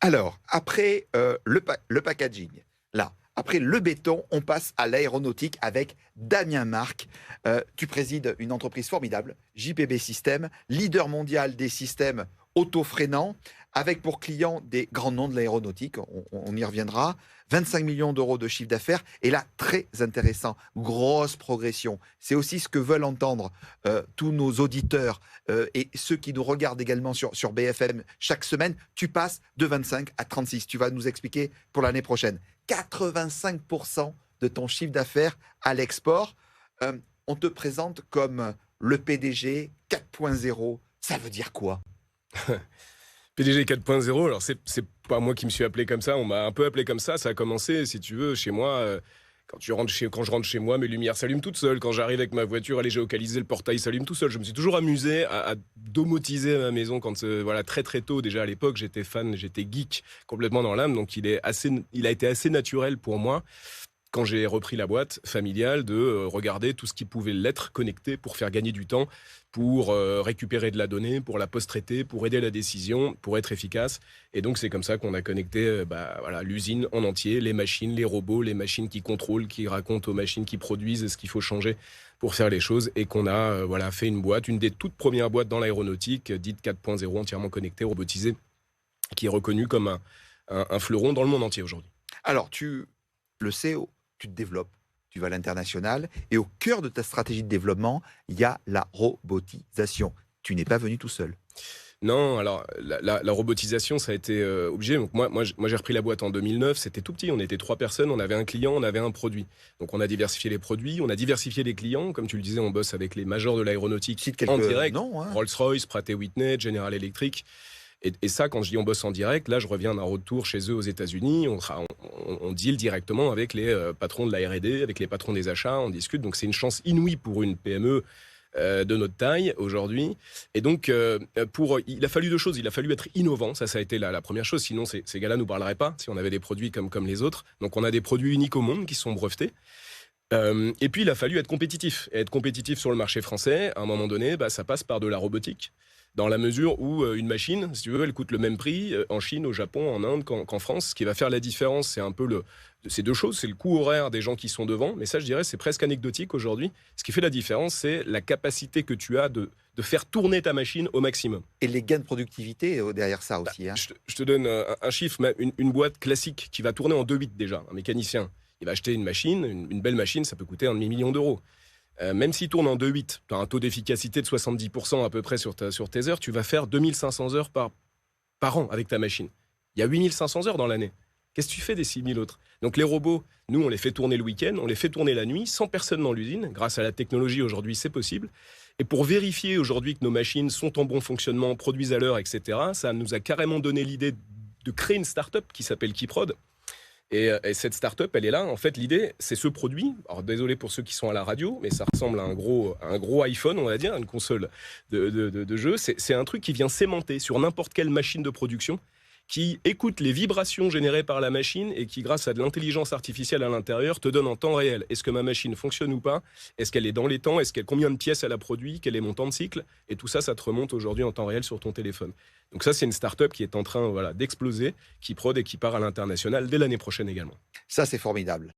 Alors, après le packaging, là, après le béton, on passe à l'aéronautique avec Damien Marc. Tu présides une entreprise formidable, JPB System, leader mondial des systèmes auto-freinants, avec pour clients des grands noms de l'aéronautique, on y reviendra, 25 millions d'euros de chiffre d'affaires, et là, très intéressant, grosse progression. C'est aussi ce que veulent entendre tous nos auditeurs et ceux qui nous regardent également sur BFM chaque semaine. Tu passes de 25 à 36. Tu vas nous expliquer pour l'année prochaine. 85% de ton chiffre d'affaires à l'export. On te présente comme le PDG 4.0. Ça veut dire quoi? PDG 4.0, alors c'est pas moi qui me suis appelé comme ça, on m'a un peu appelé comme ça a commencé, si tu veux, chez moi. Quand je rentre chez moi, mes lumières s'allument toutes seules. Quand j'arrive avec ma voiture, elle est géolocalisée, le portail s'allume tout seul. Je me suis toujours amusé à domotiser ma maison quand, voilà, très très tôt, déjà à l'époque, j'étais fan, j'étais geek complètement dans l'âme, donc il a été assez naturel pour moi, quand j'ai repris la boîte familiale, de regarder tout ce qui pouvait l'être connecté pour faire gagner du temps, pour récupérer de la donnée, pour la post-traiter, pour aider à la décision, pour être efficace. Et donc, c'est comme ça qu'on a connecté voilà, l'usine en entier, les machines, les robots, les machines qui contrôlent, qui racontent aux machines qui produisent ce qu'il faut changer pour faire les choses. Et qu'on a voilà, fait une boîte, une des toutes premières boîtes dans l'aéronautique, dite 4.0, entièrement connectée, robotisée, qui est reconnue comme un fleuron dans le monde entier aujourd'hui. Alors, tu le sais, tu te développes, tu vas à l'international, et au cœur de ta stratégie de développement, il y a la robotisation. Tu n'es pas venu tout seul. Non, alors la robotisation, ça a été obligé. Donc moi j'ai repris la boîte en 2009, c'était tout petit, on était 3 personnes, on avait un client, on avait un produit. Donc on a diversifié les produits, on a diversifié les clients. Comme tu le disais, on bosse avec les majors de l'aéronautique Cite en quelques direct, noms, hein. Rolls-Royce, Pratt & Whitney, General Electric. Et ça, quand je dis on bosse en direct, là je reviens d'un retour chez eux aux États-Unis, on deal directement avec les patrons de la R&D, avec les patrons des achats, on discute. Donc c'est une chance inouïe pour une PME de notre taille aujourd'hui. Et donc, il a fallu 2 choses. Il a fallu être innovant. Ça a été la première chose. Sinon, ces gars-là ne nous parleraient pas si on avait des produits comme les autres. Donc, on a des produits uniques au monde qui sont brevetés. Et puis, il a fallu être compétitif. Et être compétitif sur le marché français, à un moment donné, ça passe par de la robotique. Dans la mesure où une machine, si tu veux, elle coûte le même prix en Chine, au Japon, en Inde qu'en France. Ce qui va faire la différence, c'est un peu ces 2 choses. C'est le coût horaire des gens qui sont devant. Mais ça, je dirais, c'est presque anecdotique aujourd'hui. Ce qui fait la différence, c'est la capacité que tu as de faire tourner ta machine au maximum. Et les gains de productivité derrière ça aussi, hein. Je te donne un chiffre. Une boîte classique qui va tourner en 2 bits déjà, un mécanicien, il va acheter une machine, une belle machine, ça peut coûter 1 demi-million d'euros. Même s'il tourne en 2.8, tu as un taux d'efficacité de 70% à peu près sur tes heures, tu vas faire 2500 heures par an avec ta machine. Il y a 8500 heures dans l'année. Qu'est-ce que tu fais des 6000 autres? Donc les robots, nous, on les fait tourner le week-end, on les fait tourner la nuit, sans personne dans l'usine. Grâce à la technologie, aujourd'hui, c'est possible. Et pour vérifier aujourd'hui que nos machines sont en bon fonctionnement, produisent à l'heure, etc., ça nous a carrément donné l'idée de créer une start-up qui s'appelle Keyprod. Et cette start-up, elle est là. En fait, l'idée, c'est ce produit. Alors, désolé pour ceux qui sont à la radio, mais ça ressemble à un gros iPhone, on va dire, une console de jeu. C'est un truc qui vient s'aimanter sur n'importe quelle machine de production, qui écoute les vibrations générées par la machine et qui, grâce à de l'intelligence artificielle à l'intérieur, te donne en temps réel. Est-ce que ma machine fonctionne ou pas? Est-ce qu'elle est dans les temps? Combien de pièces elle a produit? Quel est mon temps de cycle? Et tout ça, ça te remonte aujourd'hui en temps réel sur ton téléphone. Donc ça, c'est une start-up qui est en train d'exploser, qui prod et qui part à l'international dès l'année prochaine également. Ça, c'est formidable.